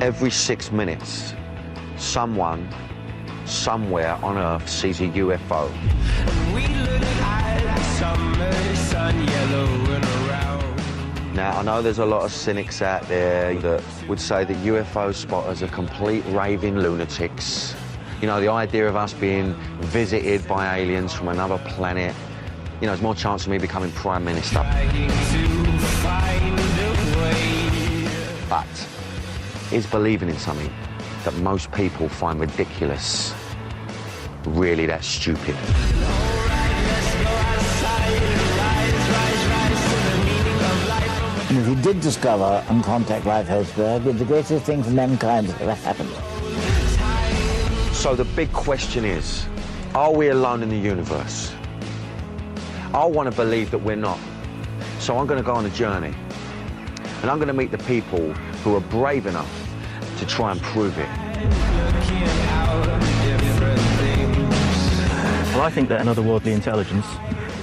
Every 6 minutes, someone, somewhere on Earth sees a UFO. We look at summer sun yellowing around. Now, I know there's a lot of cynics out there that would say that UFO spotters are complete raving lunatics. You know, the idea of us being visited by aliens from another planet, you know, there's more chance of me becoming Prime Minister. But is believing in something that most people find ridiculous really that stupid? And if we did discover and contact life elsewhere, it'd be the greatest thing for mankind that ever happened. So the big question is, are we alone in the universe? I want to believe that we're not. So I'm going to go on a journey. And I'm going to meet the people who are brave enough to try and prove it. Well, I think that an otherworldly intelligence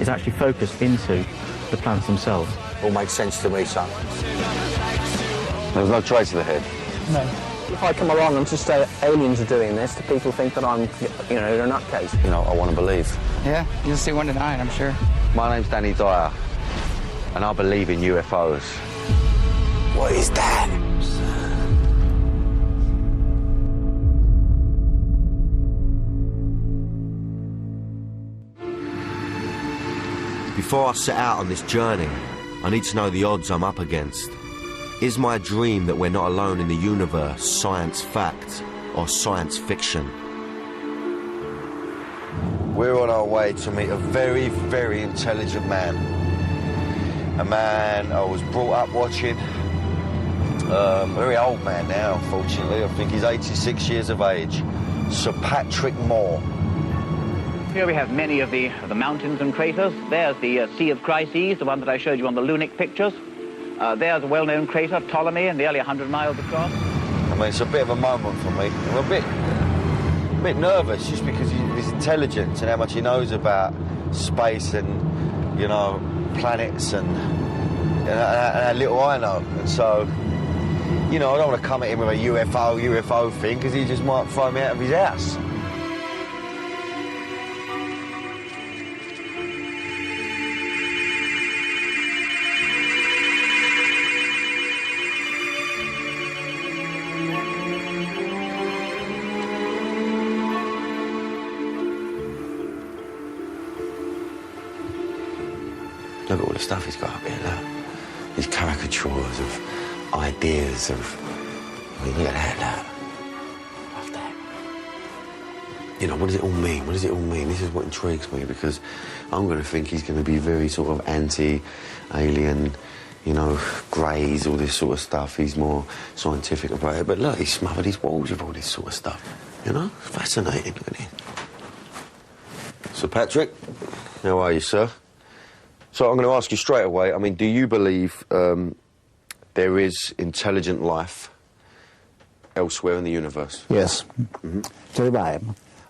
is actually focused into the plants themselves. All makes sense to me, son. There's no trace of the head. No. If I come along and just say aliens are doing this, do people think that I'm, you know, a nutcase? You know, I want to believe. Yeah, you'll see one tonight, I'm sure. My name's Dyer, and I believe in UFOs. What is that? Before I set out on this journey, I need to know the odds I'm up against. Is my dream that we're not alone in the universe science fact or science fiction? We're on our way to meet a very, very intelligent man. A man I was brought up watching. A very old man now, unfortunately. I think he's 86 years of age. Sir Patrick Moore. Here we have many of the mountains and craters. There's the Sea of Crises, the one that I showed you on the Lunic pictures. There's a well-known crater, Ptolemy, and nearly 100 miles across. I mean, it's a bit of a moment for me. I'm a bit nervous just because of his intelligence and how much he knows about space and, you know, planets and how little I know. And so, you know, I don't want to come at him with a UFO thing because he just might throw me out of his house. Look at all the stuff he's got up here, look. These caricatures of ideas of... I mean, look at that, look. Love that. You know, what does it all mean? What does it all mean? This is what intrigues me, because I'm going to think he's going to be very sort of anti-alien, you know, greys, all this sort of stuff. He's more scientific about it. But look, he's smothered his walls with all this sort of stuff. You know? Fascinating, look at it. Sir Patrick, how are you, sir? So I'm going to ask you straight away, I mean, do you believe there is intelligent life elsewhere in the universe? Yes. Mm-hmm. Tell you why.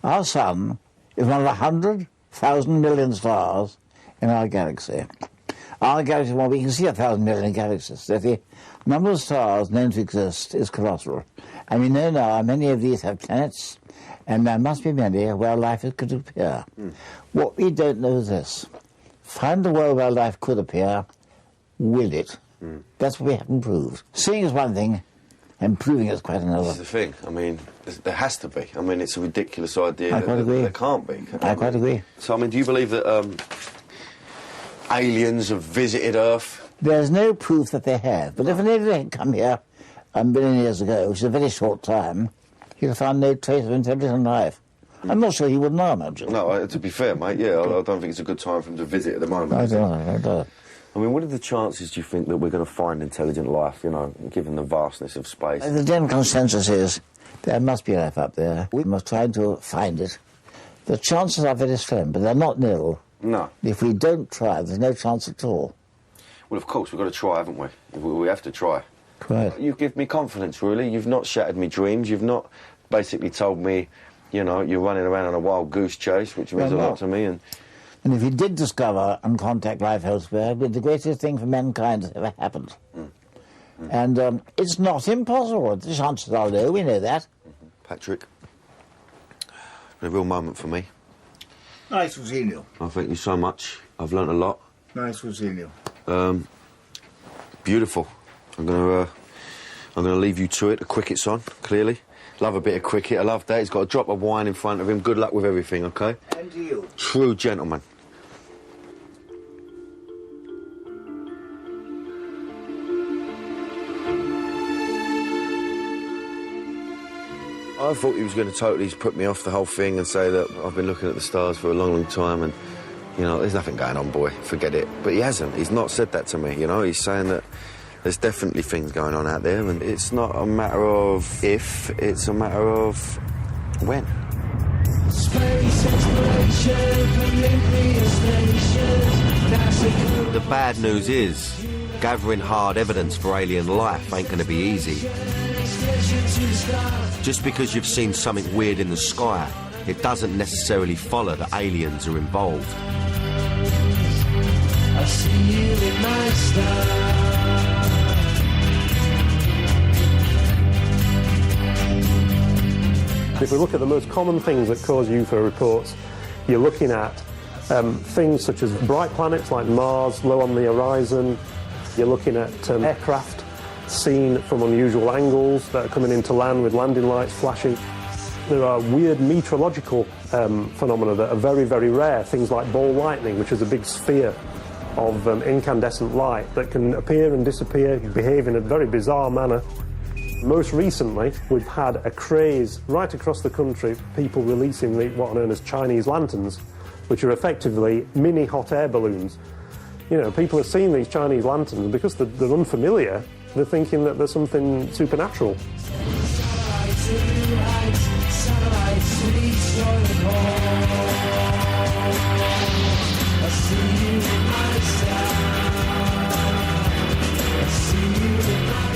Our sun is one of 100,000 million stars in our galaxy. Our galaxy, well, we can see 1,000 million galaxies. So the number of stars known to exist is colossal. And we know now many of these have planets, and there must be many where life could appear. What we don't know is this. Find the world where life could appear, will it? That's what we haven't proved. Seeing is one thing, and proving is quite another. This is the thing. I mean, there has to be. I mean, it's a ridiculous idea. I quite agree. There can't be. I quite agree. So, I mean, do you believe that aliens have visited Earth? There's no proof that they have. But if an alien had come here a million years ago, which is a very short time, he'd have found no trace of intelligent life. I'm not sure he would now, imagine. No, to be fair, mate, yeah, I don't think it's a good time for him to visit at the moment. I don't. I mean, what are the chances, do you think, that we're going to find intelligent life, you know, given the vastness of space? The general consensus is there must be life up there. We must try to find it. The chances are very slim, but they're not nil. No. If we don't try, there's no chance at all. Well, of course, we've got to try, haven't we? We have to try. Quite. You give me confidence, really. You've not shattered me dreams. You've not basically told me, you know, you're running around on a wild goose chase, which means a lot to me. And if we did discover and contact life elsewhere, it'd be the greatest thing for mankind that ever happened. And it's not impossible. The chances are low, we know that. Patrick, it's been a real moment for me. Nice to see you. I thank you so much. I've learnt a lot. Nice to see you. Beautiful. I'm gonna leave you to it. The cricket's on, clearly. Love a bit of cricket. I love that. He's got a drop of wine in front of him. Good luck with everything, okay? And to you. True gentleman. I thought he was going to totally put me off the whole thing and say that I've been looking at the stars for a long, long time and, you know, there's nothing going on, boy, forget it. But he hasn't. He's not said that to me, you know. He's saying that there's definitely things going on out there and it's not a matter of if, it's a matter of when. Space exploration, Prometheus nations. The bad news is, gathering hard evidence for alien life ain't going to be easy. Just because you've seen something weird in the sky, it doesn't necessarily follow that aliens are involved. I see you in my star. If we look at the most common things that cause UFO reports, you're looking at things such as bright planets like Mars, low on the horizon. You're looking at aircraft seen from unusual angles that are coming into land with landing lights flashing. There are weird meteorological phenomena that are very, very rare, things like ball lightning, which is a big sphere of incandescent light that can appear and disappear, behave in a very bizarre manner. Most recently, we've had a craze right across the country, people releasing what are known as Chinese lanterns, which are effectively mini hot air balloons. You know, people are seeing these Chinese lanterns, and because they're unfamiliar, they're thinking that there's something supernatural.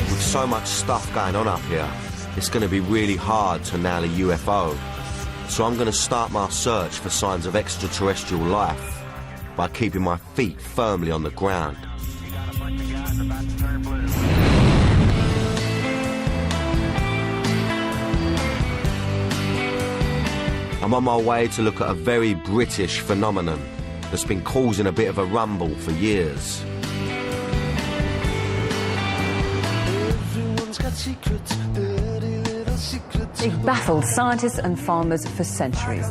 With so much stuff going on up here, it's going to be really hard to nail a UFO. So I'm going to start my search for signs of extraterrestrial life by keeping my feet firmly on the ground. I'm on my way to look at a very British phenomenon that's been causing a bit of a rumble for years. They've baffled scientists and farmers for centuries.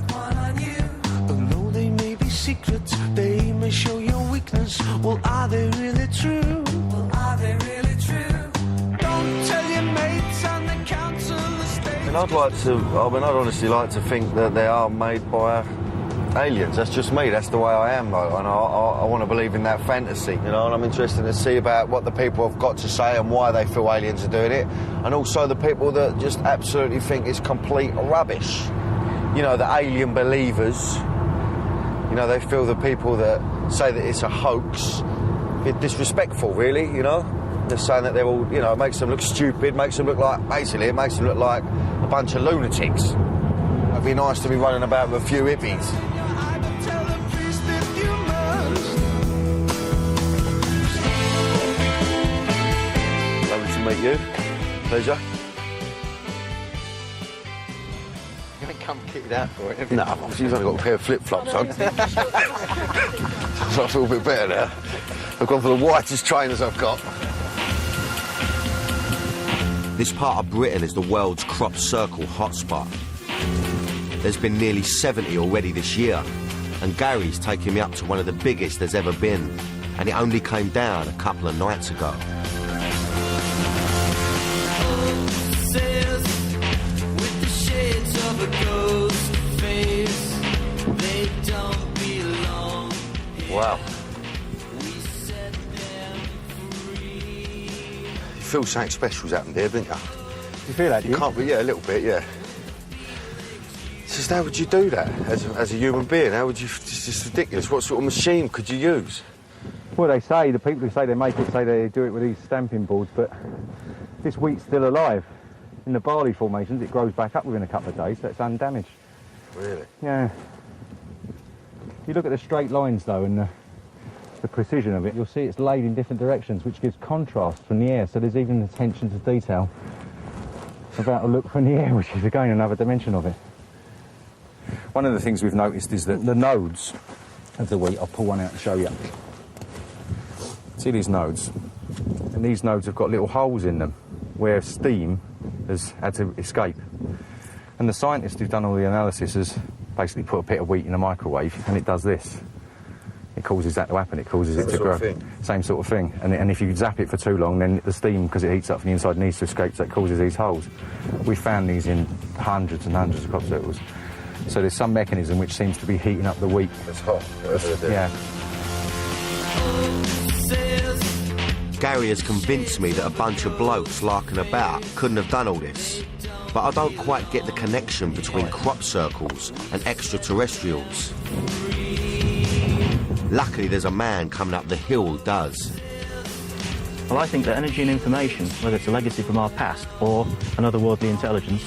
Although they may be secrets, they may show your weakness. Well, are they really true? Well, are they really true? Don't tell your mates on the council estate. I'd honestly like to think that they are made by aliens. That's just me. That's the way I am, though. And I want to believe in that fantasy, you know. And I'm interested to see about what the people have got to say and why they feel aliens are doing it, and also the people that just absolutely think it's complete rubbish. You know, the alien believers. You know, they feel the people that say that it's a hoax. It's disrespectful, really. You know, they're saying that they're all. You know, it makes them look stupid. Makes them look like basically. It makes them look like a bunch of lunatics. It'd be nice to be running about with a few hippies. Meet you. Pleasure. You're going to come kitted out for it? No, obviously you've only got a pair of flip-flops on. So I feel a bit better now. I've gone for the whitest trainers I've got. This part of Britain is the world's crop circle hotspot. There's been nearly 70 already this year, and Gary's taking me up to one of the biggest there's ever been, and it only came down a couple of nights ago. Wow. You feel something special's happened here, don't you? You feel that, You can't be, yeah, a little bit, yeah. It's just, how would you do that as a human being? How would you, it's just ridiculous. What sort of machine could you use? Well, they say, the people who say they make it say they do it with these stamping boards, but this wheat's still alive. In the barley formations, it grows back up within a couple of days, so it's undamaged. Really? Yeah. You look at the straight lines, though, and the precision of it. You'll see it's laid in different directions, which gives contrast from the air, so there's even attention to detail about a look from the air, which is again another dimension of it. One of the things we've noticed is that the nodes of the wheat, I'll pull one out and show you. See these nodes? And these nodes have got little holes in them where steam has had to escape. And the scientist who's done all the analysis has basically put a bit of wheat in a microwave and it does this. It causes that to happen, it causes it to grow. Same sort of thing. And if you zap it for too long, then the steam, because it heats up from the inside, needs to escape, so it causes these holes. We found these in hundreds and hundreds of crop circles. So there's some mechanism which seems to be heating up the wheat. It's hot. Yeah. Gary has convinced me that a bunch of blokes larking about couldn't have done all this. But I don't quite get the connection between crop circles and extraterrestrials. Luckily, there's a man coming up the hill who does. Well, I think that energy and information, whether it's a legacy from our past or another worldly intelligence,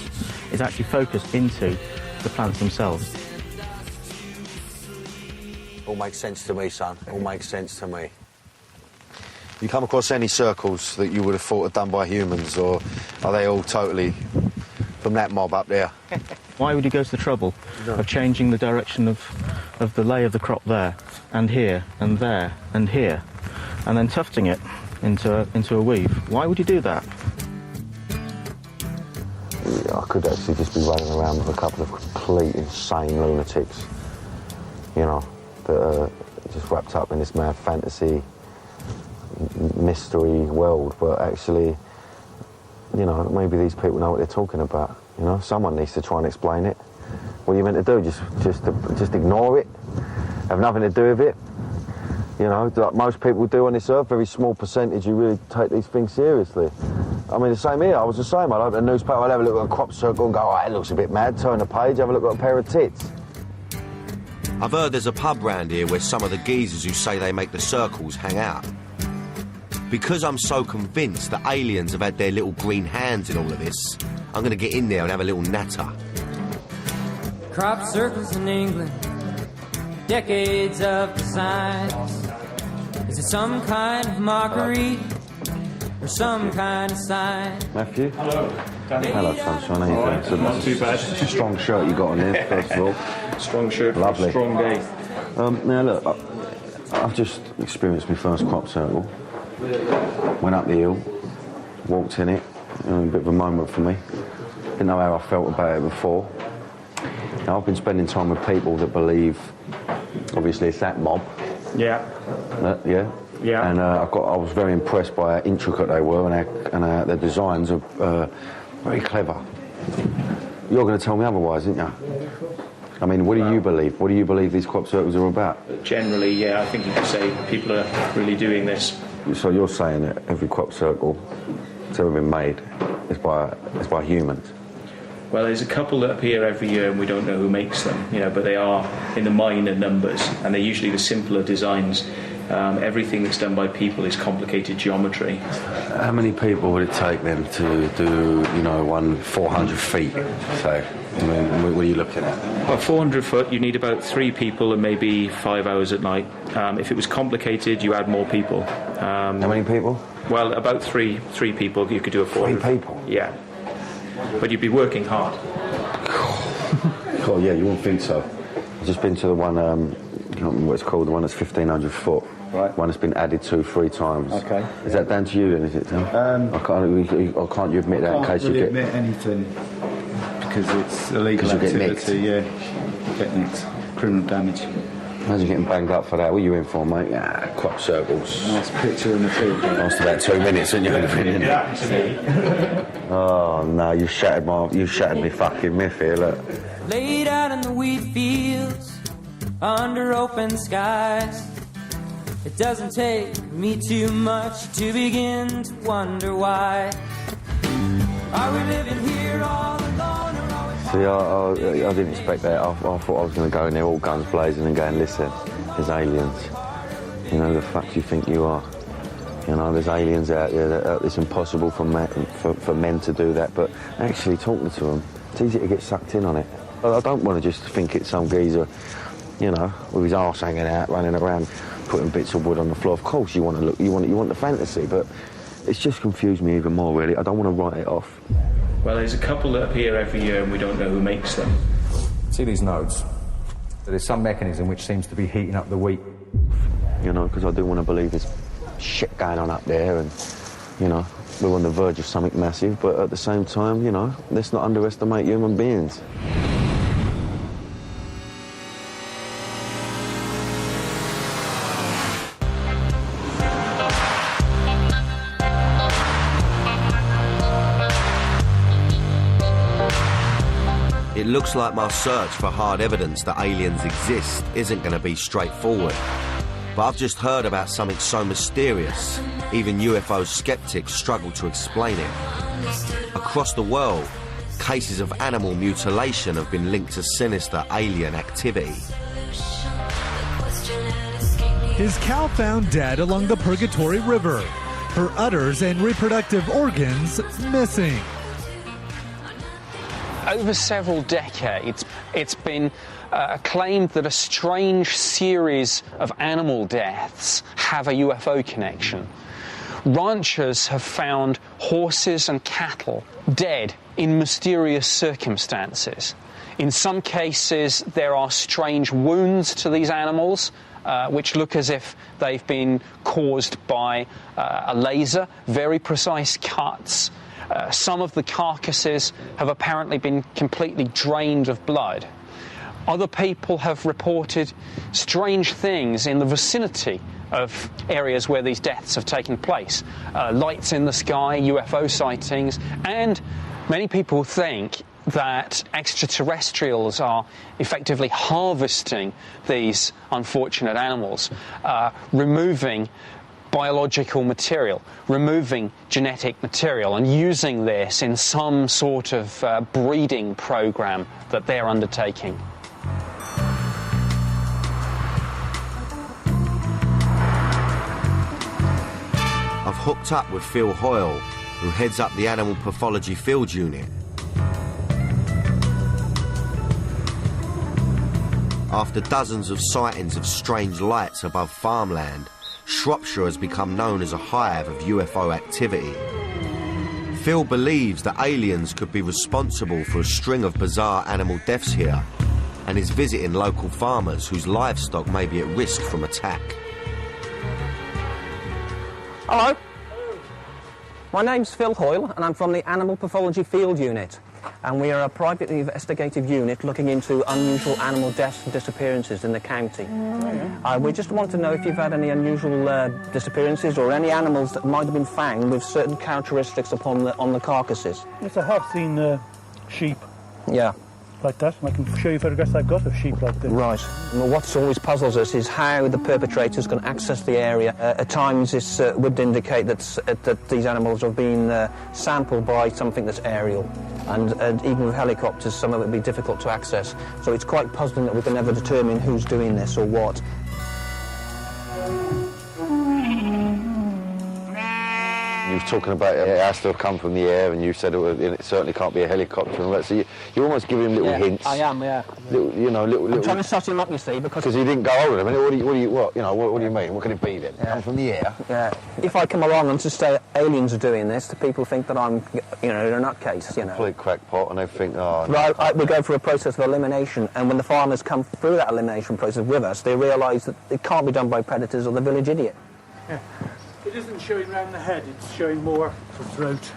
is actually focused into the plants themselves. All makes sense to me, son. All makes sense to me. You come across any circles that you would have thought are done by humans, or are they all totally from that mob up there? Why would you go to the trouble of changing the direction of the lay of the crop there, and here, and there, and here, and then tufting it into a weave? Why would you do that? I could actually just be running around with a couple of complete insane lunatics, you know, that are just wrapped up in this mad fantasy mystery world, but actually, you know, maybe these people know what they're talking about. You know, someone needs to try and explain it. What are you meant to do? Just ignore it? Have nothing to do with it? You know, like most people do on this earth, very small percentage who really take these things seriously. I mean, the same here. I was the same. I'd open a newspaper, I'd have a look at a crop circle and go, oh, that looks a bit mad. Turn the page, have a look at a pair of tits. I've heard there's a pub round here where some of the geezers who say they make the circles hang out. Because I'm so convinced that aliens have had their little green hands in all of this, I'm going to get in there and have a little natter. Crop circles in England, decades of designs. Is it some kind of mockery or some kind of sign? Matthew? Hello, Danny. Hello, sunshine. How you doing? So not too bad. It's a strong shirt you got on there, first of all. Strong shirt, lovely. Strong day. Now look, I've just experienced my first crop circle. Went up the hill, walked in it, a bit of a moment for me. Didn't know how I felt about it before. Now, I've been spending time with people that believe, obviously, it's that mob. Yeah. Yeah. And I was very impressed by how intricate they were, and their designs are very clever. You're going to tell me otherwise, aren't you? I mean, what do you believe? What do you believe these crop circles are about? Generally, yeah, I think you could say people are really doing this. So you're saying that every crop circle that's ever been made is by humans? Well, there's a couple that appear every year and we don't know who makes them, you know, but they are in the minor numbers and they're usually the simpler designs. Everything that's done by people is complicated geometry. How many people would it take then to do, you know, 400 feet, say? I mean, what are you looking at? Well, 400 foot, you need about 3 people and maybe 5 hours at night. If it was complicated, you add more people. How many people? Well, about three people. You could do a 400. 3 people? Yeah. But you'd be working hard. Oh, yeah, you wouldn't think so. I've just been to the one, I can't remember what it's called, the one that's 1,500 foot. Right. One that's been added to 3 times. Okay. Is that down to you then, is it, Tom? Or can't you admit that in case you get... I can't really admit anything because it's illegal activity. Get nicked. Criminal damage. Imagine getting banged up for that. What are you in for, mate? Crop circles. Nice picture in the field. Lasted about 2 minutes, didn't you? Yeah. Oh, no, you shattered me fucking myth here, look. Laid out in the wheat fields, under open skies. It doesn't take me too much to begin to wonder why. Are we living here all alone or are we... See, I didn't expect that. I thought I was going to go in there all guns blazing and go and listen, there's aliens. You know, the fuck do you think you are? You know, there's aliens out there. It's impossible for men to do that. But actually talking to them, it's easy to get sucked in on it. I don't want to just think it's some geezer you know, with his arse hanging out, running around, putting bits of wood on the floor. Of course, you want to look, you want the fantasy, but it's just confused me even more. Really, I don't want to write it off. Well, there's a couple that appear every year, and we don't know who makes them. See these nodes? There is some mechanism which seems to be heating up the wheat. You know, because I do want to believe there's shit going on up there, and you know, we're on the verge of something massive. But at the same time, you know, let's not underestimate human beings. It looks like my search for hard evidence that aliens exist isn't going to be straightforward. But I've just heard about something so mysterious, even UFO skeptics struggle to explain it. Across the world, cases of animal mutilation have been linked to sinister alien activity. His cow found dead along the Purgatory River. Her udders and reproductive organs missing. Over several decades, it's been claimed that a strange series of animal deaths have a UFO connection. Ranchers have found horses and cattle dead in mysterious circumstances. In some cases, there are strange wounds to these animals, which look as if they've been caused by a laser, very precise cuts. Some of the carcasses have apparently been completely drained of blood. Other people have reported strange things in the vicinity of areas where these deaths have taken place. Lights in the sky, UFO sightings, and many people think that extraterrestrials are effectively harvesting these unfortunate animals, removing biological material, removing genetic material, and using this in some sort of breeding program that they're undertaking. I've hooked up with Phil Hoyle, who heads up the Animal Pathology Field Unit. After dozens of sightings of strange lights above farmland, Shropshire has become known as a hive of UFO activity. Phil believes that aliens could be responsible for a string of bizarre animal deaths here, and is visiting local farmers whose livestock may be at risk from attack. Hello. My name's Phil Hoyle, and I'm from the Animal Pathology Field Unit. And we are a privately investigative unit looking into unusual animal deaths and disappearances in the county. We just want to know if you've had any unusual disappearances or any animals that might have been found with certain characteristics on the carcasses. Yes, I have seen sheep. Yeah. Like that, and I can show you photographs I've got of sheep like this. Right. Well, what always puzzles us is how the perpetrators can access the area. At times, this would indicate that these animals have been sampled by something that's aerial, and even with helicopters, some of it would be difficult to access. So it's quite puzzling that we can never determine who's doing this or what. You were talking about it has to have come from the air, and you said it certainly can't be a helicopter and all that. So you're almost giving him little hints. I am, yeah. Little, I'm trying to set him up, you see, because he didn't go over them. What do you mean? What can it be then? Yeah. Come from the air? Yeah. If I come along and just say aliens are doing this, the people think that I'm, in a nutcase, Complete crackpot, and they think, oh. Right, we go through a process of elimination, and when the farmers come through that elimination process with us, they realise that it can't be done by predators or the village idiot. Yeah. It isn't showing round the head, it's showing more the throat.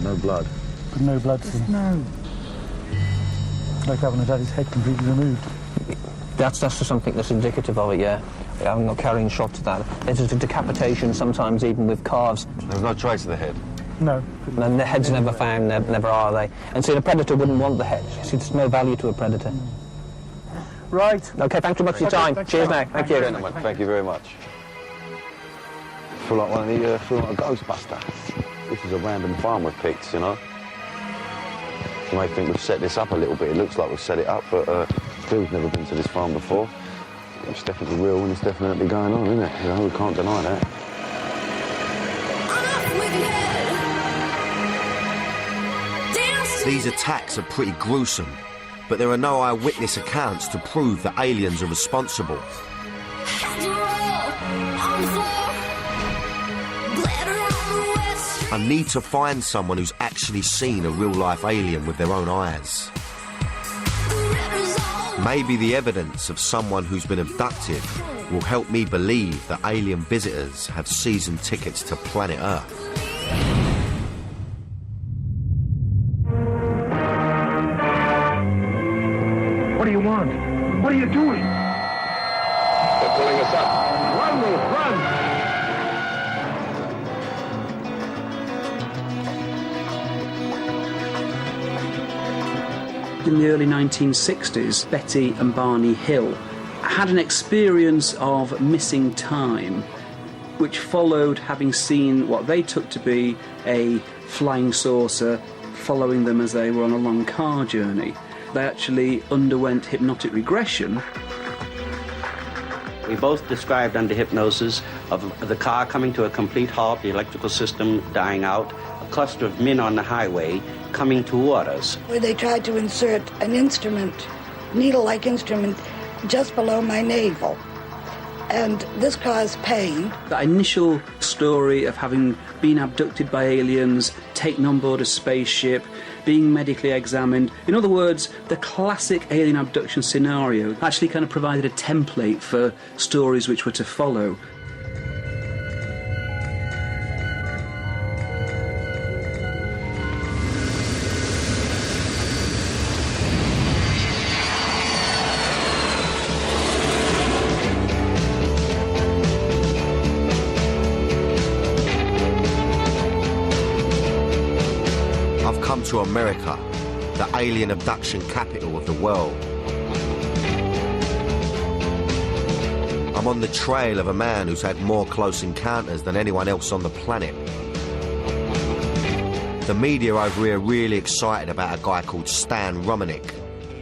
No blood. No blood seen. No. Like having had his head completely removed. That's just something that's indicative of it, yeah. I'm not carrying shot to that. There's a decapitation sometimes even with calves. There's no trace of the head? No. And the head's never found, never are they. And so the predator wouldn't want the head. See, there's no value to a predator. Right. Okay, thanks very much for your time. Cheers now. Thank you. Thank you very much. I feel like one of the, feel like a Ghostbuster. This is a random farm we've picked, you know. You may think we've set this up a little bit. It looks like we've set it up, but Phil's never been to this farm before. It's definitely real and it's definitely going on, isn't it? You know, we can't deny that. Dance These attacks are pretty gruesome, but there are no eyewitness accounts to prove that aliens are responsible. I need to find someone who's actually seen a real-life alien with their own eyes. Maybe the evidence of someone who's been abducted will help me believe that alien visitors have season tickets to planet Earth. What do you want? What are you doing? They're pulling us up. Run, Wolf, run! In the early 1960s, Betty and Barney Hill had an experience of missing time, which followed having seen what they took to be a flying saucer following them as they were on a long car journey. They actually underwent hypnotic regression. We both described under hypnosis of the car coming to a complete halt, the electrical system dying out, a cluster of men on the highway coming toward us. Where they tried to insert an instrument, needle-like instrument, just below my navel. And this caused pain. That initial story of having been abducted by aliens, taken on board a spaceship, being medically examined. In other words, the classic alien abduction scenario actually kind of provided a template for stories which were to follow. To America, the alien abduction capital of the world. I'm on the trail of a man who's had more close encounters than anyone else on the planet. The media over here are really excited about a guy called Stan Romanek,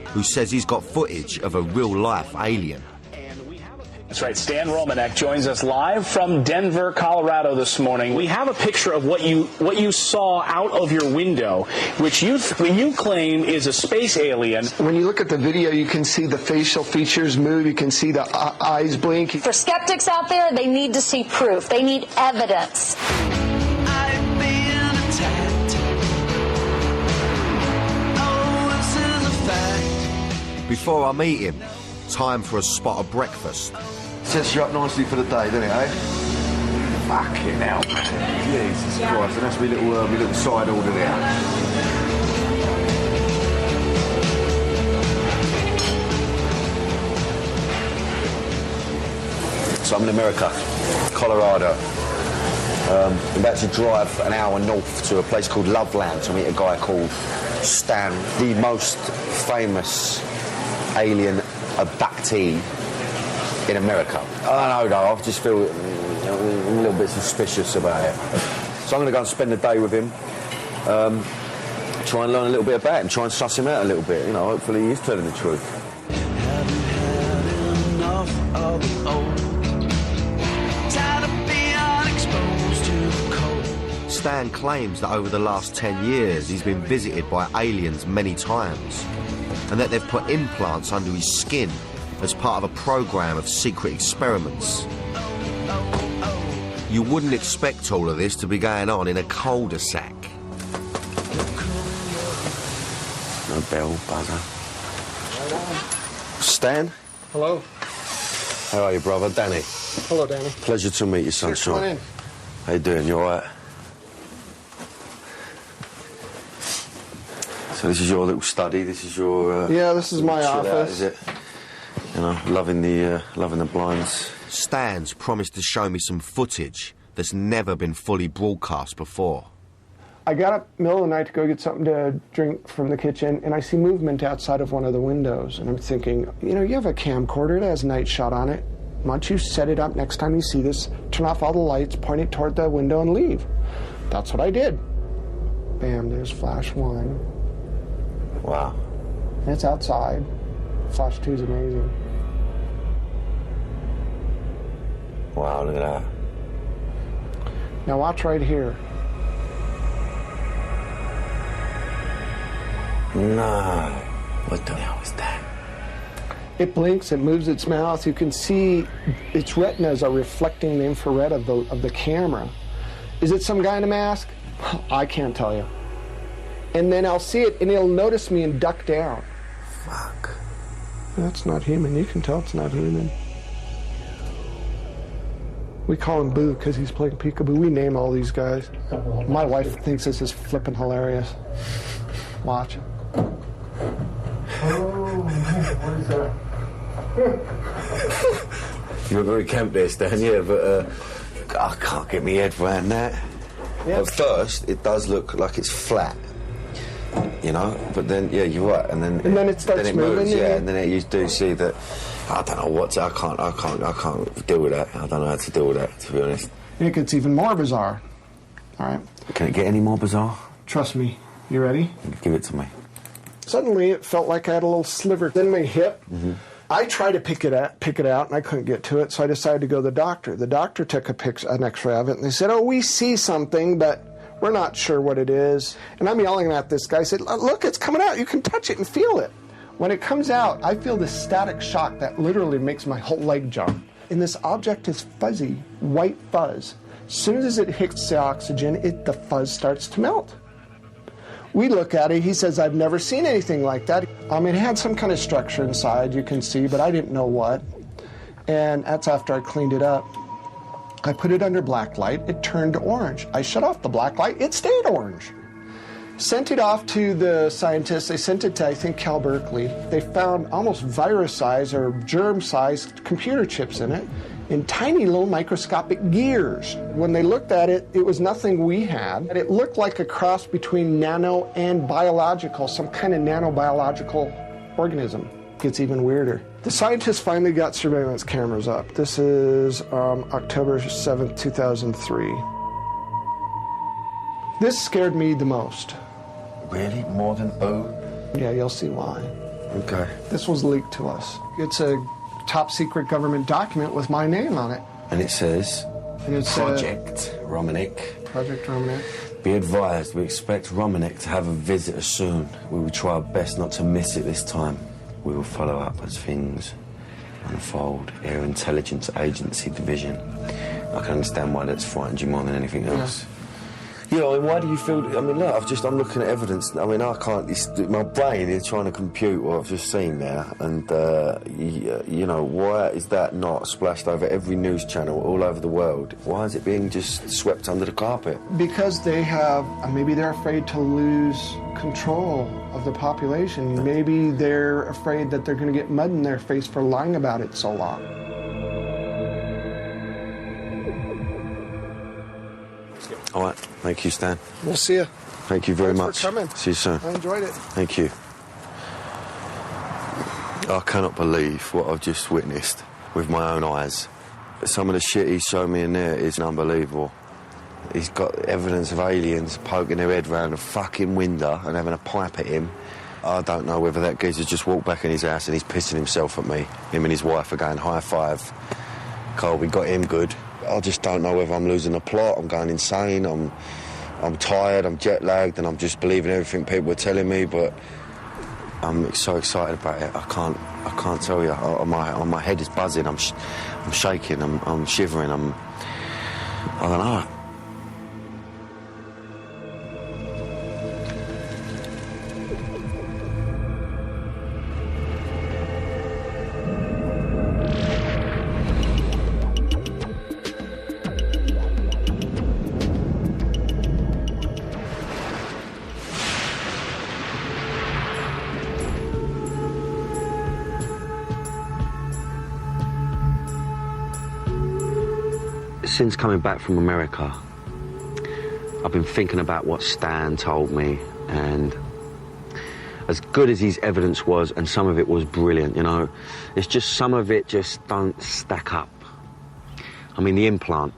who says he's got footage of a real-life alien. That's right, Stan Romanek joins us live from Denver, Colorado this morning. We have a picture of what you saw out of your window, which you claim is a space alien. When you look at the video, you can see the facial features move, you can see the eyes blink. For skeptics out there, they need to see proof. They need evidence. Before I meet him, time for a spot of breakfast. Sets you up nicely for the day, doesn't it, eh? Fucking hell. Jesus Christ, and that's my little side order there. So I'm in America, Colorado. I'm about to drive an hour north to a place called Loveland to meet a guy called Stan, the most famous alien abductee in America. I don't know, though, I just feel a little bit suspicious about it. So I'm going to go and spend the day with him, try and learn a little bit about him, try and suss him out a little bit. You know, hopefully he is telling the truth. Stan claims that over the last 10 years he's been visited by aliens many times, and that they've put implants under his skin as part of a program of secret experiments. You wouldn't expect all of this to be going on in a cul-de-sac. No bell, buzzer. Stan? Hello. How are you, brother? Danny. Hello, Danny. Pleasure to meet you, sunshine. Come on in. How you doing? You all right? So this is your little study. This is your. Yeah, this is my office. Out, is it? You know, loving the blinds. Stan's promised to show me some footage that's never been fully broadcast before. I got up middle of the night to go get something to drink from the kitchen, and I see movement outside of one of the windows, and I'm thinking, you know, you have a camcorder, it has night shot on it. Why don't you set it up next time you see this, turn off all the lights, point it toward the window, and leave. That's what I did. Bam, there's flash 1. Wow. It's outside. Flash 2 is amazing. Wow, look at that. Now watch right here. No. What the hell is that? It blinks, it moves its mouth. You can see its retinas are reflecting the infrared of the camera. Is it some guy in a mask? I can't tell you. And then I'll see it, and it'll notice me and duck down. Fuck. That's not human. You can tell it's not human. We call him Boo because he's playing peekaboo. We name all these guys. My wife thinks this is flippin' hilarious. Watch. Oh, what is that? You're very camp there, Stan, yeah, but I can't get my head around that. Yep. At first, it does look like it's flat, you know, but then, yeah, you're right, and then it starts then it moving, moves, yeah, and then you do see that. I don't know what to, I can't deal with that. I don't know how to deal with that, to be honest. It gets even more bizarre. All right. Can it get any more bizarre? Trust me. You ready? Give it to me. Suddenly, it felt like I had a little sliver in my hip. Mm-hmm. I tried to pick it out, and I couldn't get to it, so I decided to go to the doctor. The doctor took an X-ray of it, and they said, "Oh, we see something, but we're not sure what it is." And I'm yelling at this guy. I said, "Look, it's coming out. You can touch it and feel it." When it comes out, I feel this static shock that literally makes my whole leg jump. And this object is fuzzy, white fuzz. As soon as it hits the oxygen, the fuzz starts to melt. We look at it, he says, "I've never seen anything like that." It had some kind of structure inside, you can see, but I didn't know what. And that's after I cleaned it up. I put it under black light, it turned orange. I shut off the black light, it stayed orange. Sent it off to the scientists. They sent it to, I think, Cal Berkeley. They found almost virus-sized or germ-sized computer chips in it in tiny little microscopic gears. When they looked at it, it was nothing we had. It looked like a cross between nano and biological, some kind of nanobiological organism. It gets even weirder. The scientists finally got surveillance cameras up. This is October 7th, 2003. This scared me the most. Really? More than Boo? Yeah, you'll see why. Okay. This was leaked to us. It's a top secret government document with my name on it. And it says, Project Romanek. Project Romanek. Be advised, we expect Romanek to have a visitor soon. We will try our best not to miss it this time. We will follow up as things unfold. Air Intelligence Agency Division. I can understand why that's frightened you more than anything else. Yeah, why do you feel... look, I'm looking at evidence. I can't... my brain is trying to compute what I've just seen there. And, why is that not splashed over every news channel all over the world? Why is it being just swept under the carpet? Because they have... maybe they're afraid to lose control of the population. Maybe they're afraid that they're going to get mud in their face for lying about it so long. All right. Thank you, Stan. We'll see you. Thank you very much. Thanks for coming. See you soon. I enjoyed it. Thank you. I cannot believe what I've just witnessed with my own eyes. Some of the shit he's shown me in there is unbelievable. He's got evidence of aliens poking their head round a fucking window and having a pipe at him. I don't know whether that geezer just walked back in his house and he's pissing himself at me. Him and his wife are going high five. Carl, we got him good. I just don't know whether I'm losing the plot, I'm going insane, I'm tired, I'm jet lagged, and I'm just believing everything people are telling me, but I'm so excited about it. I can't tell you. My head is buzzing, I'm shaking, I'm shivering, I don't know. Since coming back from America, I've been thinking about what Stan told me, and as good as his evidence was, and some of it was brilliant, it's just some of it just don't stack up. The implant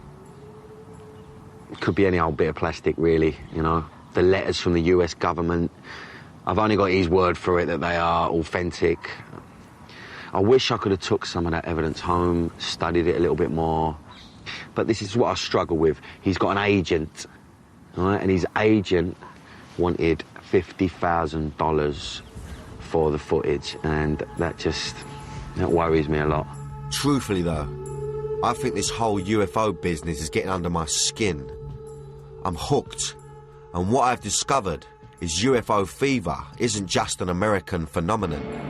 could be any old bit of plastic, really, The letters from the US government, I've only got his word for it that they are authentic. I wish I could have took some of that evidence home, studied it a little bit more. But this is what I struggle with. He's got an agent, all right? And his agent wanted $50,000 for the footage, and that worries me a lot. Truthfully though, I think this whole UFO business is getting under my skin. I'm hooked, and what I've discovered is UFO fever isn't just an American phenomenon.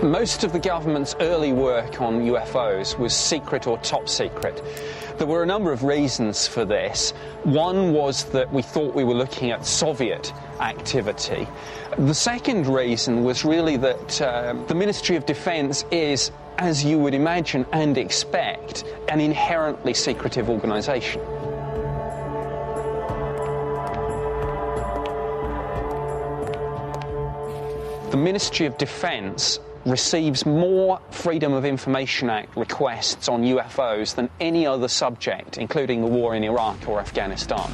Most of the government's early work on UFOs was secret or top secret. There were a number of reasons for this. One was that we thought we were looking at Soviet activity. The second reason was really that the Ministry of Defence is, as you would imagine and expect, an inherently secretive organisation. The Ministry of Defence receives more Freedom of Information Act requests on UFOs than any other subject, including the war in Iraq or Afghanistan.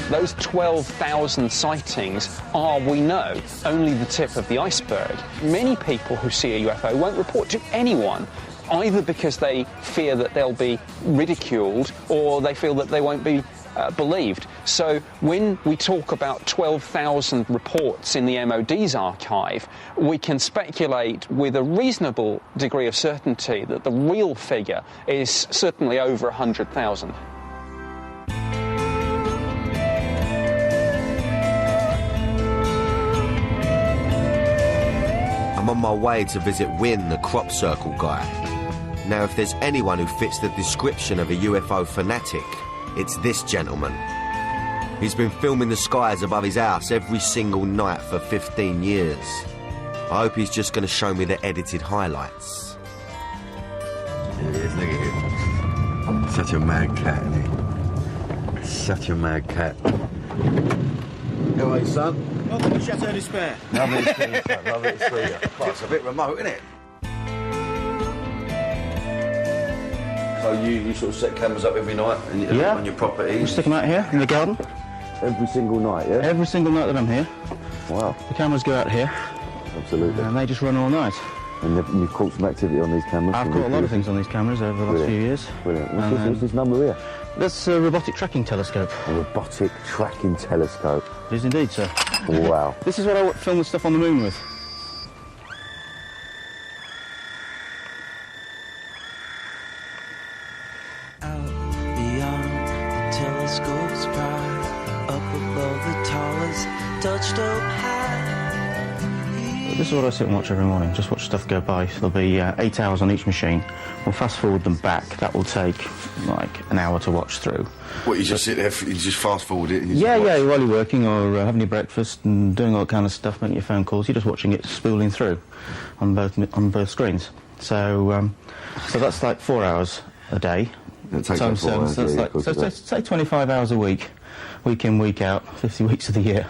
Those 12,000 sightings are, we know, only the tip of the iceberg. Many people who see a UFO won't report to anyone, either because they fear that they'll be ridiculed or they feel that they won't be believed. So when we talk about 12,000 reports in the MOD's archive, we can speculate with a reasonable degree of certainty that the real figure is certainly over 100,000. I'm on my way to visit Wynne, the crop circle guy. Now, if there's anyone who fits the description of a UFO fanatic, it's this gentleman. He's been filming the skies above his house every single night for 15 years. I hope he's just going to show me the edited highlights. There he is, look at him. Such a mad cat, isn't he? Such a mad cat. How are you, son? Welcome to Chateau d'Espère. Lovely to see you, son. Lovely to see you. Well, it's a bit remote, isn't it? So you sort of set cameras up every night on your property? We stick them out here in the garden. Every single night, yeah? Every single night that I'm here. Wow. The cameras go out here. Absolutely. And they just run all night. And you've caught some activity on these cameras? I've caught a lot of things on these cameras over the last few years. Brilliant. What's this number here? That's a robotic tracking telescope. A robotic tracking telescope? It is indeed, sir. Wow. This is what I film the stuff on the moon with. Telescopes bright, up above the towers, touched up high. This is what I sit and watch every morning, just watch stuff go by. There'll be 8 hours on each machine. We'll fast forward them back. That will take like an hour to watch through. What, you just sit there, you just fast forward it? And yeah, while you're working or having your breakfast and doing all that kind of stuff, making your phone calls, you're just watching it spooling through on both screens. So that's like 4 hours a day. It takes times 4 hours, so say 25 hours a week in, week out, 50 weeks of the year.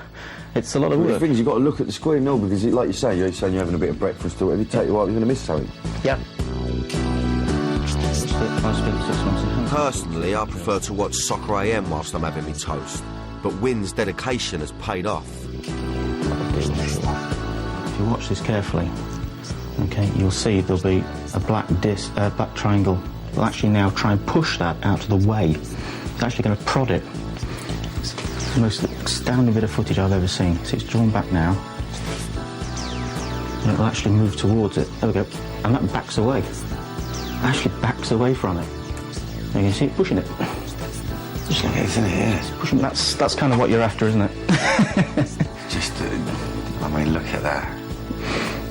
It's a lot of work. The thing is, you've got to look at the screen, no, because like you say, you're saying you're having a bit of breakfast or whatever, it take you a while, you're going to miss something. Yeah. Personally, I prefer to watch Soccer AM whilst I'm having my toast, but Wynne's dedication has paid off. If you watch this carefully, okay, you'll see there'll be a black triangle. We'll actually now try and push that out of the way. It's actually going to prod it. It's the most astounding bit of footage I've ever seen. So it's drawn back now. And it'll actually move towards it. There we go. And that backs away. Actually backs away from it. There you can see it pushing it. Just like it, isn't it? Yeah. It's pushing. That's kind of what you're after, isn't it? Just, I mean, look at that.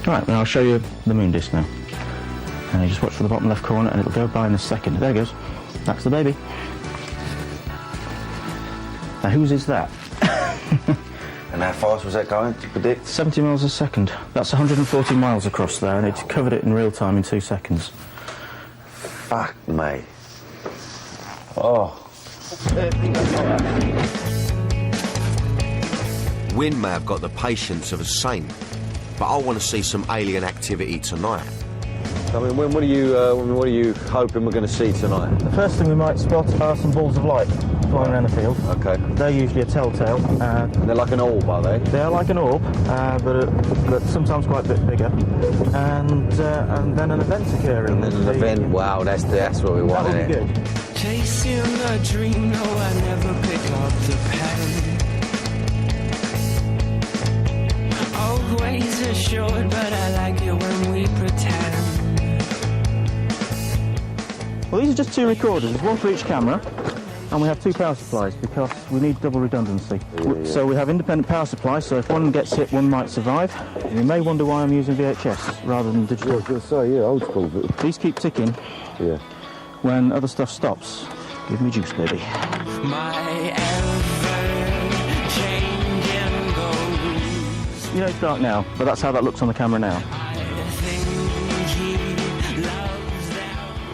Right, then I'll show you the moon disk now. And you just watch for the bottom left corner and it'll go by in a second. There it goes. That's the baby. Now whose is that? And how fast was that going, to predict? 70 miles a second. That's 140 miles across there, and it covered it in real time in 2 seconds. Fuck me. Oh. Wynne may have got the patience of a saint, but I want to see some alien activity tonight. I mean, what are you hoping we're going to see tonight? The first thing we might spot are some balls of light flying around the field. Okay. They're usually a telltale. They're like an orb, are they? They are like an orb, but sometimes quite a bit bigger. And then an event occurring. And then an event. Wow, that's what we want. That would be good. Chasing a dream, no, I never pick up the pen. Always assured, but I like it when we pretend. Well, these are just 2 recorders. There's one for each camera, and we have 2 power supplies because we need double redundancy. So we have independent power supplies, so if one gets hit, one might survive. You may wonder why I'm using VHS rather than digital. Yeah, old school. These keep ticking. Yeah. When other stuff stops. Give me juice, baby. My ever-changing goals. You know it's dark now, but that's how that looks on the camera now.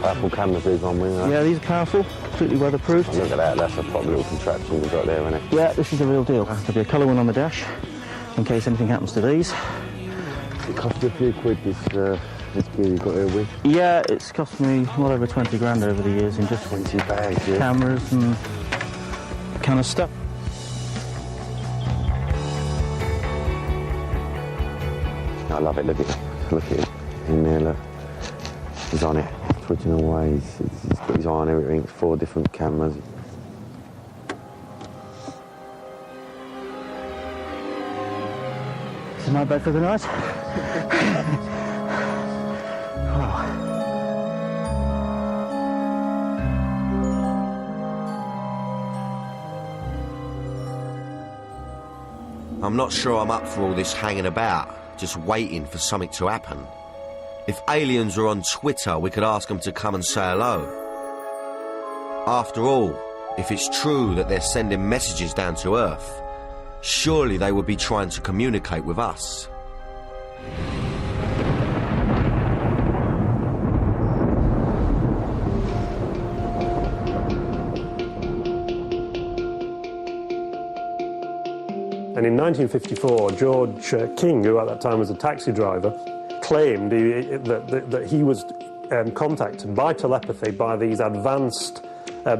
Powerful cameras, these on wing. Yeah, these are powerful, completely weatherproof. Look at that, that's a proper little contraption we've got there, isn't it? Yeah, this is the real deal. There'll be a colour one on the dash, in case anything happens to these. It cost you a few quid, this gear you've got here with? Yeah, it's cost me well over 20 grand over the years in just 20 bags, yeah. Cameras and kind of stuff. I love it, look at it in there, look. He's on it, twitching away, he's got his eye on everything, 4 different cameras. This is my bed for the night. I'm not sure I'm up for all this hanging about, just waiting for something to happen. If aliens were on Twitter, we could ask them to come and say hello. After all, if it's true that they're sending messages down to Earth, surely they would be trying to communicate with us. And in 1954, George King, who at that time was a taxi driver, claimed that he was contacted by telepathy by these advanced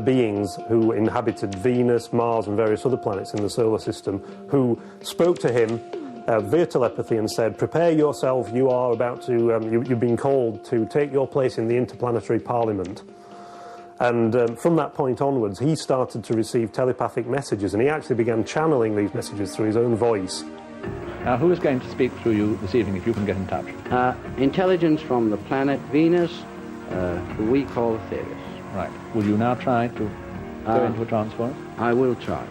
beings who inhabited Venus, Mars and various other planets in the solar system, who spoke to him via telepathy and said, prepare yourself, you are about to, you've been called to take your place in the Interplanetary Parliament. And from that point onwards, he started to receive telepathic messages, and he actually began channeling these messages through his own voice. Now, who is going to speak to you this evening, if you can get in touch? Intelligence from the planet Venus, who we call Ethereus. Right. Will you now try to go into a trance for us? I will try.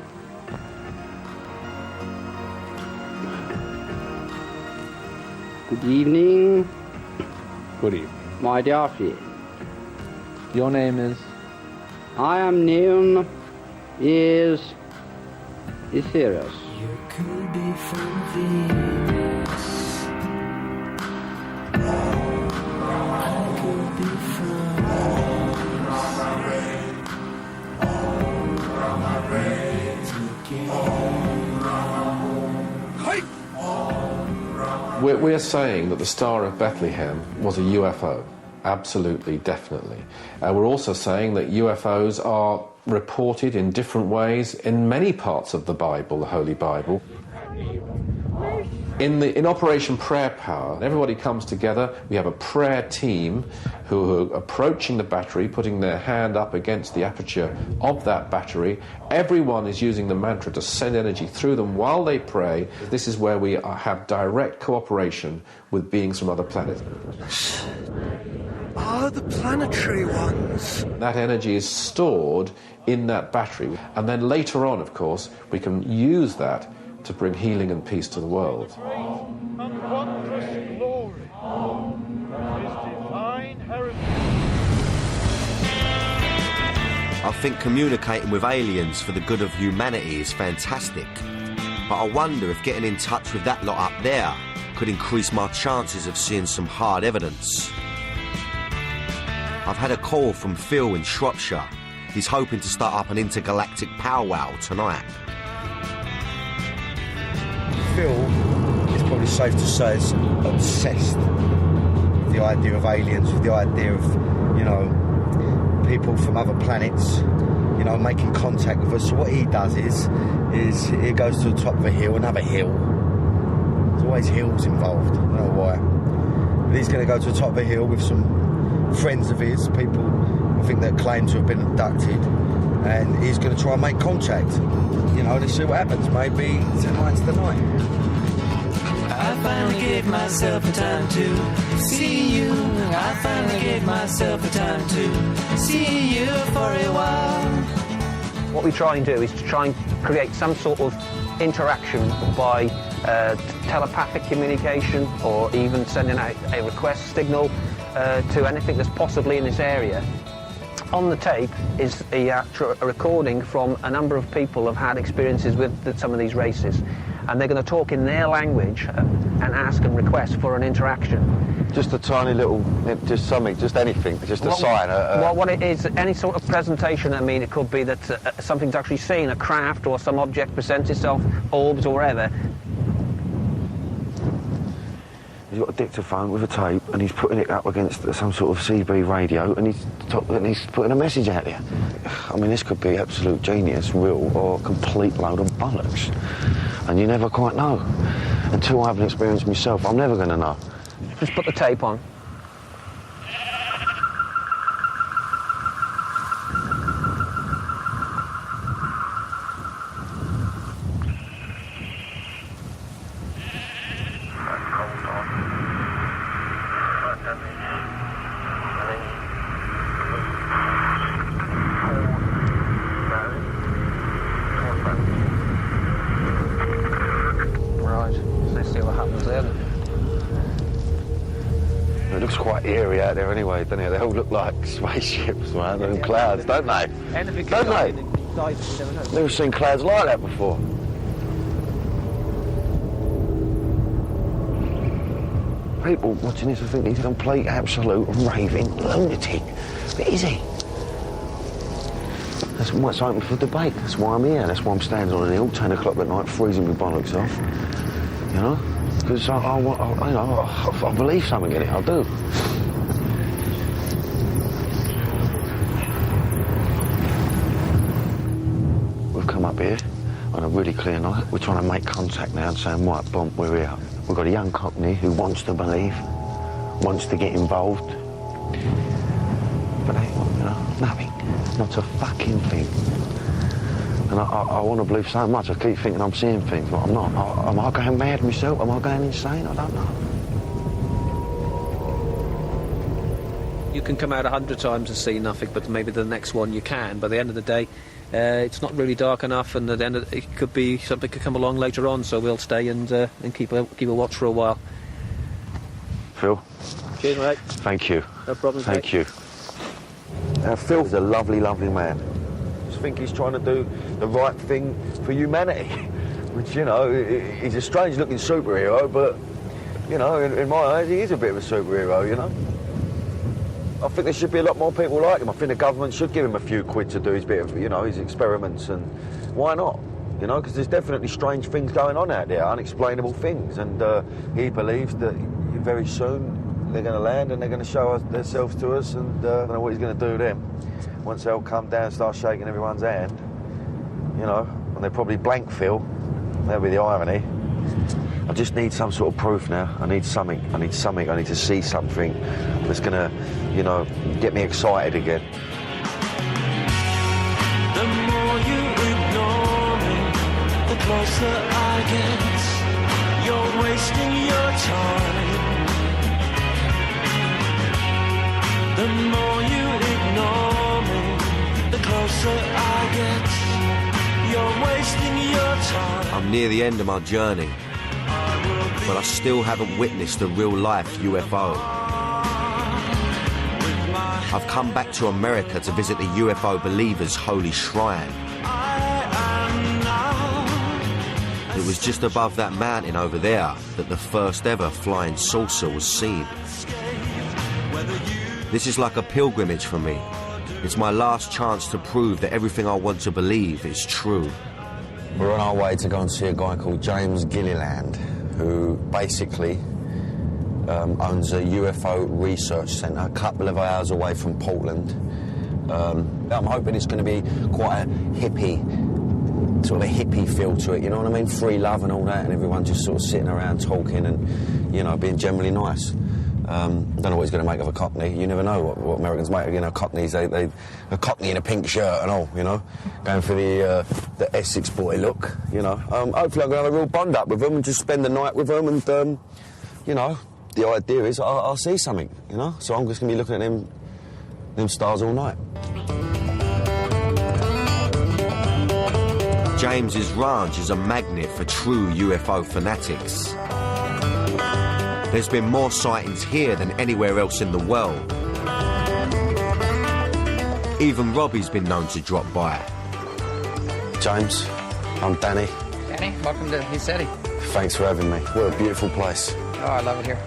Good evening. Good evening. My dear friend. Your name is? I am known as Ethereus. Could be from Venus. Could be from We're saying that the Star of Bethlehem was a UFO. Absolutely, definitely. We're also saying that UFOs are reported in different ways in many parts of the Bible, the Holy Bible. In Operation Prayer Power, everybody comes together. We have a prayer team who are approaching the battery, putting their hand up against the aperture of that battery. Everyone is using the mantra to send energy through them while they pray. This is where we have direct cooperation with beings from other planets. Are the planetary ones? That energy is stored in that battery, and then later on, of course, we can use that to bring healing and peace to the world. And wondrous glory, His divine heritage. I think communicating with aliens for the good of humanity is fantastic, but I wonder if getting in touch with that lot up there could increase my chances of seeing some hard evidence. I've had a call from Phil in Shropshire. He's hoping to start up an intergalactic powwow tonight. Phil, it's probably safe to say, is obsessed with the idea of aliens, with the idea of, you know, people from other planets, you know, making contact with us. So what he does is he goes to the top of a hill, another hill. There's always hills involved, I don't know why. But he's going to go to the top of a hill with some friends of his, people I think that claim to have been abducted, and he's going to try and make contact. You know, let's see what happens. Maybe tonight's the night. I finally gave myself a time to see you. I finally gave myself a time to see you for a while. What we try and do is to try and create some sort of interaction by telepathic communication, or even sending out a request signal to anything that's possibly in this area. On the tape is a recording from a number of people who have had experiences with some of these races, and they're going to talk in their language and ask and request for an interaction. Just a tiny little, just something, just anything, just a sign. Well, what it is, any sort of presentation. I mean, it could be that something's actually seen, a craft or some object presents itself, orbs or whatever. He's got a dictaphone with a tape, and he's putting it up against some sort of CB radio, and he's putting a message out there. I mean, this could be absolute genius, real, or a complete load of bollocks. And you never quite know. Until I haven't experienced myself, I'm never going to know. Just put the tape on. It looks quite eerie out there anyway, doesn't it? They all look like spaceships, man, and clouds, don't they? Don't they? Never seen clouds like that before. People watching this, I think he's a complete, absolute raving lunatic. But is he? That's what's open for debate. That's why I'm here. That's why I'm standing on a hill, 10 o'clock at night, freezing my bollocks off. You know? Because I believe something in it, I do. We've come up here on a really clear night. We're trying to make contact now and saying, right, bump, we're here. We've got a young cockney who wants to believe, wants to get involved. But ain't, you know, nothing. Not a fucking thing. And I want to believe so much. I keep thinking I'm seeing things, but I'm not. Am I going mad myself? Am I going insane? I don't know. You can come out 100 times and see nothing, but maybe the next one you can. By the end of the day, it's not really dark enough, and at the end of it could be something could come along later on. So we'll stay and keep a watch for a while. Phil. Cheers, mate. Thank you. No problem. Thank you. Phil's a lovely, lovely man. I think he's trying to do the right thing for humanity, which, you know, he's a strange-looking superhero, but, you know, in my eyes, he is a bit of a superhero, you know. I think there should be a lot more people like him. I think the government should give him a few quid to do his bit of, you know, his experiments, and why not? You know, because there's definitely strange things going on out there, unexplainable things, and he believes that very soon they're going to land and they're going to show themselves to us, and I don't know what he's going to do then. Once they'll come down and start shaking everyone's hand, you know, and they probably blank Phil. That'll be the irony. I just need some sort of proof now. I need something. I need to see something that's going to, you know, get me excited again. The more you ignore me, the closer I get. You're wasting your time. The more you ignore me, the closer I get. You're wasting your time. I'm near the end of my journey, but I still haven't witnessed a real-life UFO. I've come back to America to visit the UFO believers' holy shrine. It was just above that mountain over there that the first ever flying saucer was seen. This is like a pilgrimage for me. It's my last chance to prove that everything I want to believe is true. We're on our way to go and see a guy called James Gilliland, who basically owns a UFO research centre a couple of hours away from Portland. I'm hoping it's going to be quite a hippie, sort of a hippie feel to it, you know what I mean? Free love and all that, and everyone just sort of sitting around talking and, you know, being generally nice. Don't know what he's going to make of a Cockney. You never know what Americans make. You know, Cockneys, a Cockney in a pink shirt and all, you know, going for the Essex boy look, you know. Hopefully I'm going to have a real bond up with them and just spend the night with them and, you know, the idea is I'll see something, you know. So I'm just going to be looking at them stars all night. James's ranch is a magnet for true UFO fanatics. There's been more sightings here than anywhere else in the world. Even Robbie's been known to drop by. James, I'm Danny. Danny, welcome to He City. Thanks for having me. What a beautiful place. Oh, I love it here.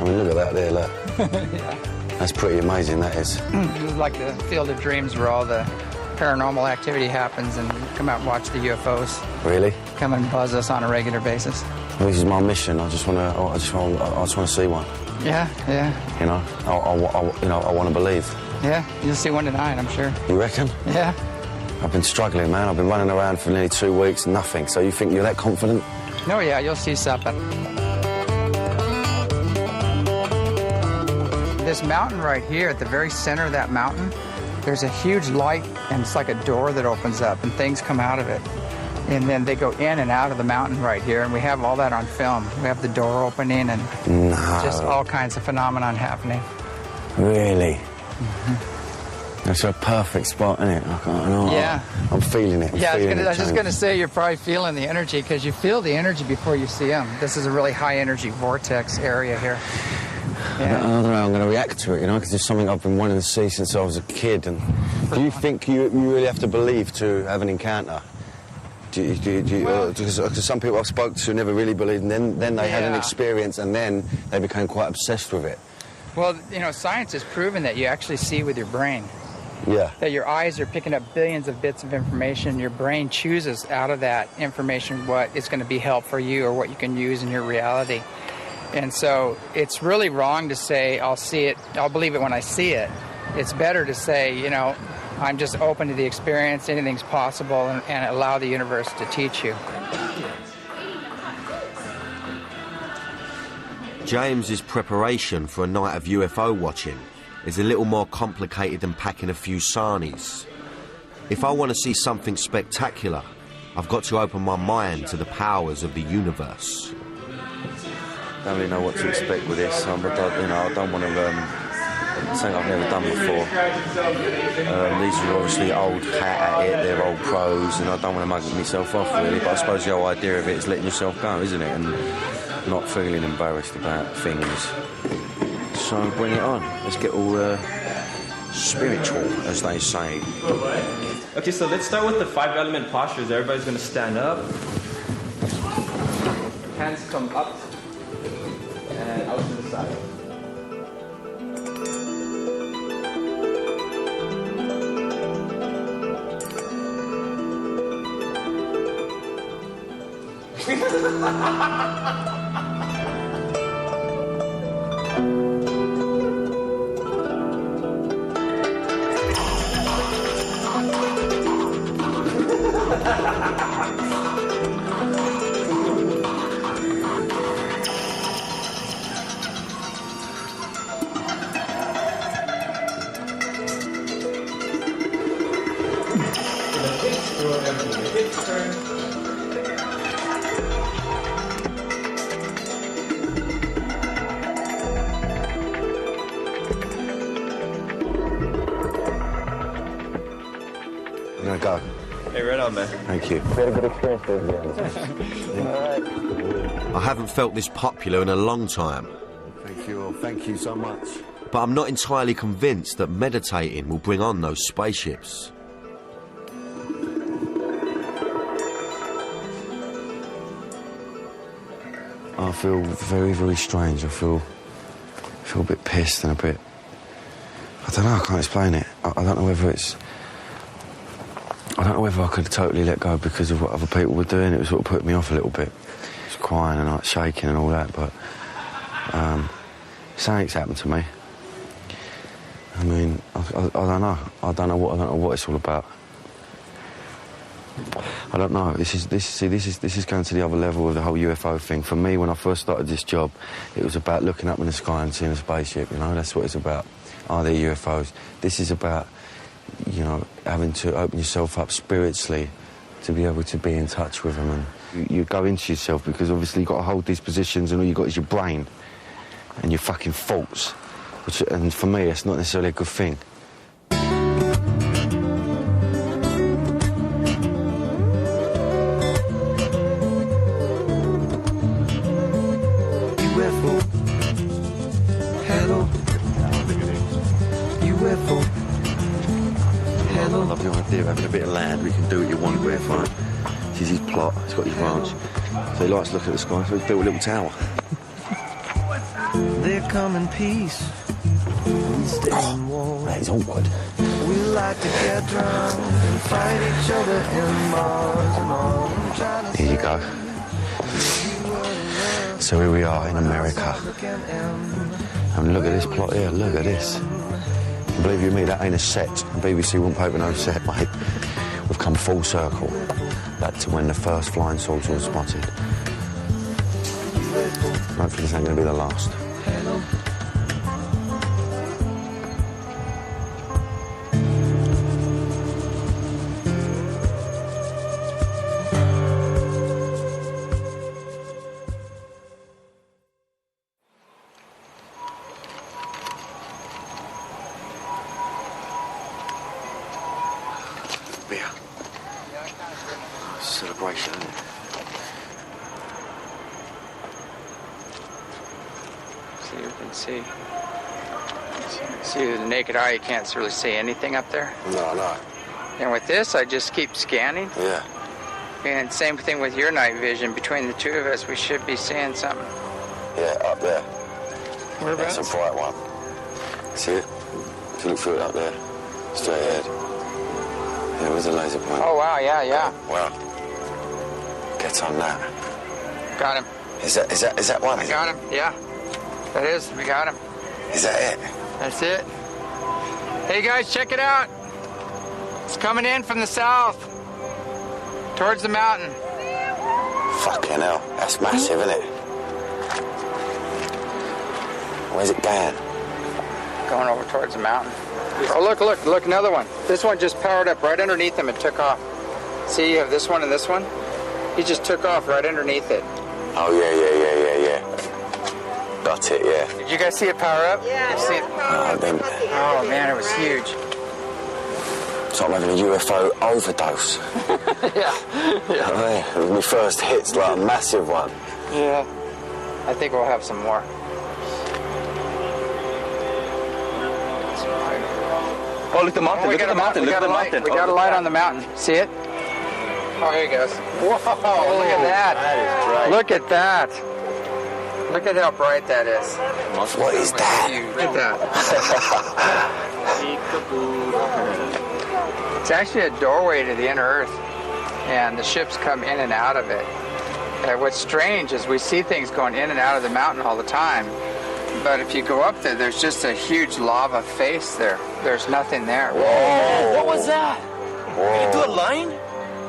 I mean, look at that there, look. Yeah. That's pretty amazing, that is. This is like the field of dreams where all the paranormal activity happens, and you come out and watch the UFOs. Really? Come and buzz us on a regular basis. Well, this is my mission. I just want to see one. Yeah, yeah. You know, I want to believe. Yeah, you'll see one tonight, I'm sure. You reckon? Yeah. I've been struggling, man. I've been running around for nearly 2 weeks, nothing. So you think you're that confident? No, yeah, you'll see something. This mountain right here, at the very center of that mountain, there's a huge light, and it's like a door that opens up, and things come out of it. And then they go in and out of the mountain right here, and we have all that on film. We have the door opening and just all kinds of phenomenon happening. Really? Mm-hmm. That's a perfect spot, isn't it? Yeah. I'm feeling it. I was just going to say, you're probably feeling the energy, because you feel the energy before you see them. This is a really high-energy vortex area here. Yeah. I don't know how I'm going to react to it, you know, because it's something I've been wanting to see since I was a kid. And do you think you really have to believe to have an encounter? Because some people I've spoken to never really believed, and then they had an experience, and then they became quite obsessed with it. Well, you know, science has proven that you actually see with your brain. Yeah. That your eyes are picking up billions of bits of information. Your brain chooses out of that information what is going to be helpful for you or what you can use in your reality. And so it's really wrong to say, I'll see it, I'll believe it when I see it. It's better to say, you know, I'm just open to the experience, anything's possible, and allow the universe to teach you. James's preparation for a night of UFO watching is a little more complicated than packing a few sarnies. If I want to see something spectacular, I've got to open my mind to the powers of the universe. I don't really know what to expect with this. I don't want to something I've never done before. These are obviously old hat at it, they're old pros, and I don't want to mug myself off really, but I suppose the whole idea of it is letting yourself go, isn't it? And not feeling embarrassed about things. So bring it on. Let's get all spiritual, as they say. Okay, so let's start with the 5-element postures. Everybody's going to stand up. Hands come up and out to the side. Go. Hey, right on, man. Thank you. We had a good experience there. I haven't felt this popular in a long time. Thank you all. Thank you so much. But I'm not entirely convinced that meditating will bring on those spaceships. I feel very, very strange. I feel a bit pissed and a bit... I don't know, I can't explain it. I don't know whether it's... I don't know whether I could totally let go because of what other people were doing. It was sort of put me off a little bit. Just crying and like shaking and all that, but Something's happened to me. I mean, I don't know. I don't know what it's all about. I don't know. This is going to the other level of the whole UFO thing. For me, when I first started this job, it was about looking up in the sky and seeing a spaceship. You know, that's what it's about. Are there UFOs? This is about, you know, having to open yourself up spiritually to be able to be in touch with them. And you go into yourself because obviously you've got to hold these positions and all you've got is your brain and your fucking thoughts. And for me, it's not necessarily a good thing. UFO. Hello. UFO. Hello. I love the idea of having a bit of land we can do what you want with. Right? This is his plot, he's got his ranch. So he likes to look at the sky, so he's built a little tower. They come in peace. Oh, that is awkward. We like to get drunk and fight each other in bars and all. Here you go. So here we are in America. And look at this plot here, look at this. And believe you me, that ain't a set. The BBC wouldn't pay for no set, mate. We've come full circle back to when the first flying saucer was spotted. Hopefully this ain't going to be the last. Beer. Celebration, isn't it? See, you can see. See, with the naked eye, you can't really see anything up there. No. And with this, I just keep scanning. Yeah. And same thing with your night vision. Between the two of us, we should be seeing something. Yeah, up there. Whereabouts? That's a bright one. See it? If you look through it up there, straight ahead. Yeah, where's the laser point? Oh, wow, yeah. Well, get on that. Got him. Is that one? I got him, yeah. That is, we got him. Is that it? That's it. Hey, guys, check it out. It's coming in from the south, towards the mountain. Fucking hell, that's massive, isn't it? Where's it going? Going over towards the mountain. Oh, look, another one. This one just powered up right underneath him and took off. See, you have this one and this one? He just took off right underneath it. Oh, yeah. Got it, yeah. Did you guys see it power up? Yeah. See it? Oh, man, it was huge. It's like having a UFO overdose. Yeah. It was my first hit's like a massive one. Yeah. I think we'll have some more. Oh, look at the mountain. Look at the mountain. Look at the mountain. We got a light on the mountain. See it? Oh, here he goes. Whoa, look at that. That is bright. Look at that. Look at how bright that is. What is that? Look at that. It's actually a doorway to the inner earth, and the ships come in and out of it. And what's strange is we see things going in and out of the mountain all the time, but if you go up there, there's just a huge lava face there. There's nothing there. Whoa. What was that? Whoa. Did you do a line?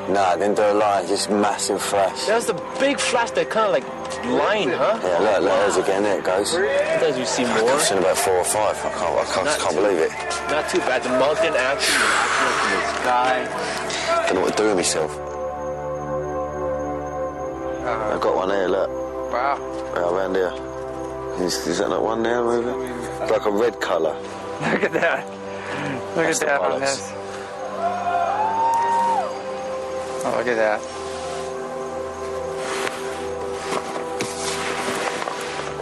Nah, didn't do a line, just massive flash. That was the big flash that kind of like line, huh? Yeah, look, there's again, there it goes. Sometimes you see more. I've seen about 4 or 5. I can't believe it. Not too bad. The mountain actually in the sky. Don't know what to do with myself. I've got one here, look. Wow. Right around here. Is that not one there, maybe? It's like a red colour. Look at that. Look at that on this. Oh, look at that.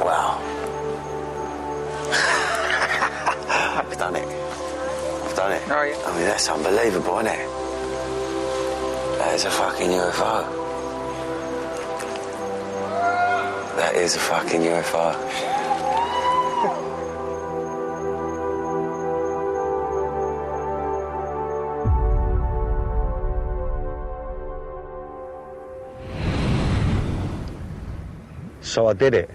Wow. I've done it. Oh, yeah. I mean, that's unbelievable, isn't it? That is a fucking UFO. That is a fucking UFO. So I did it.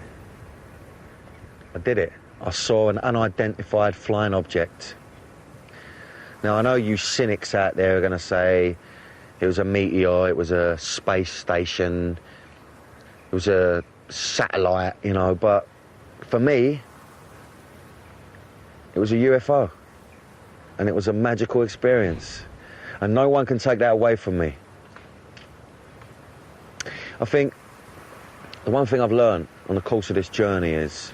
did it. I saw an unidentified flying object. Now, I know you cynics out there are going to say it was a meteor, it was a space station, it was a satellite, you know, but for me, it was a UFO. And it was a magical experience. And no one can take that away from me. I think the one thing I've learned on the course of this journey is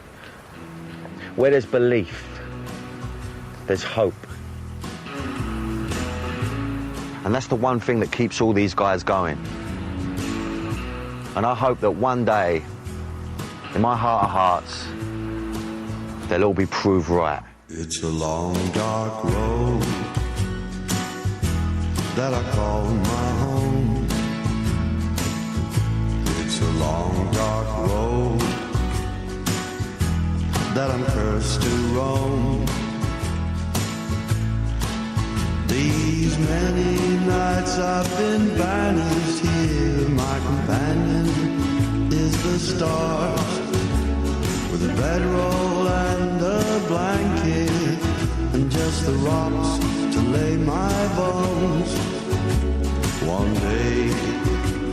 where there's belief, there's hope. And that's the one thing that keeps all these guys going. And I hope that one day, in my heart of hearts, they'll all be proved right. It's a long, dark road that I call my home. It's a long, dark road that I'm cursed to roam. These many nights I've been banished here. My companion is the stars, with a bedroll and a blanket, and just the rocks to lay my bones. One day,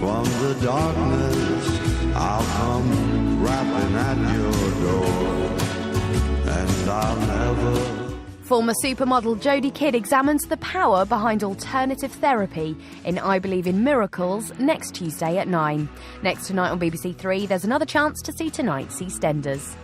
from the darkness, I'll come rapping at your door, and I'll never... Former supermodel Jodie Kidd examines the power behind alternative therapy in I Believe in Miracles next Tuesday at 9. Next tonight on BBC 3, there's another chance to see tonight's EastEnders.